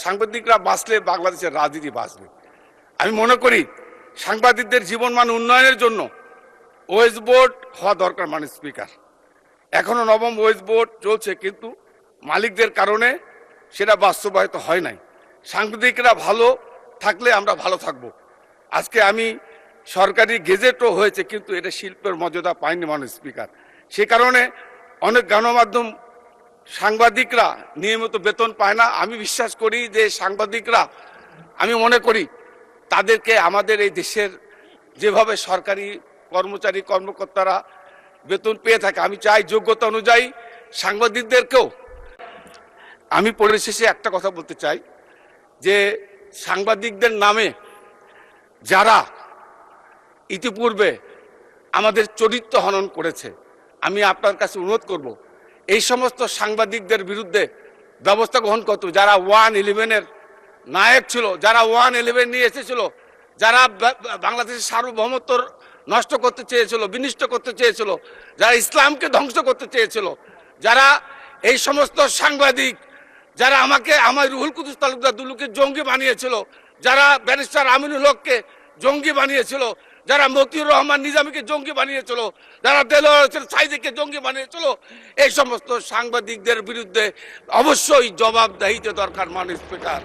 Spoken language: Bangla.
সাংবাদিকরা বাঁচলে বাংলাদেশের রাজনীতি বাঁচবে। আমি মনে করি সাংবাদিকদের জীবনমান উন্নয়নের জন্য ওয়েজ বোর্ড হওয়া দরকার। মানে স্পিকার এখনো নবম ওয়েজ বোর্ড চলছে, কিন্তু মালিকদের কারণে সেটা বাস্তবায়িত হয় নাই। সাংবাদিকরা ভালো থাকলে আমরা ভালো থাকব। আজকে আমি সরকারি গেজেটও হয়েছে, কিন্তু এটা শিল্পের মর্যাদা পায়নি মানে স্পিকার। সে কারণে অনেক গণমাধ্যম সাংবাদিকরা নিয়মিত বেতন পায় না। আমি বিশ্বাস করি যে সাংবাদিকরা, আমি মনে করি তাদেরকে আমাদের এই দেশের যেভাবে সরকারি কর্মচারী কর্মকর্তারা বেতন পেয়ে থাকে, আমি চাই যোগ্যতা অনুযায়ী সাংবাদিকদেরকেও। আমি পরিশেষে একটা কথা বলতে চাই যে সাংবাদিকদের নামে যারা ইতিপূর্বে আমাদের চরিত্র হনন করেছে, আমি আপনার কাছে অনুরোধ করব এই সমস্ত সাংবাদিকদের বিরুদ্ধে ব্যবস্থা গ্রহণ করতে। যারা 111-এর নায়ক ছিল, যারা 111 নিয়ে এসেছিল, যারা বাংলাদেশের সার্বভৌমত্ব নষ্ট করতে চেয়েছিল, বিনষ্ট করতে চেয়েছিল, যারা ইসলামকে ধ্বংস করতে চেয়েছিল, যারা এই সমস্ত সাংবাদিক, যারা আমার রুহুল কুদ্দুস তালুকদার দুলুকে জঙ্গি বানিয়েছিল, যারা ব্যারিস্টার আমিনুল হককে জঙ্গি বানিয়েছিল, যারা মতিউর রহমান নিজামীকে জঙ্গি বানিয়েছিল, যারা দেলোয়ার হোসেন সাঈদীকে জঙ্গি বানিয়েছিল, এই সমস্ত সাংবাদিকদের বিরুদ্ধে অবশ্যই জবাবদিহিতা দরকার। মাননীয় স্পিকার।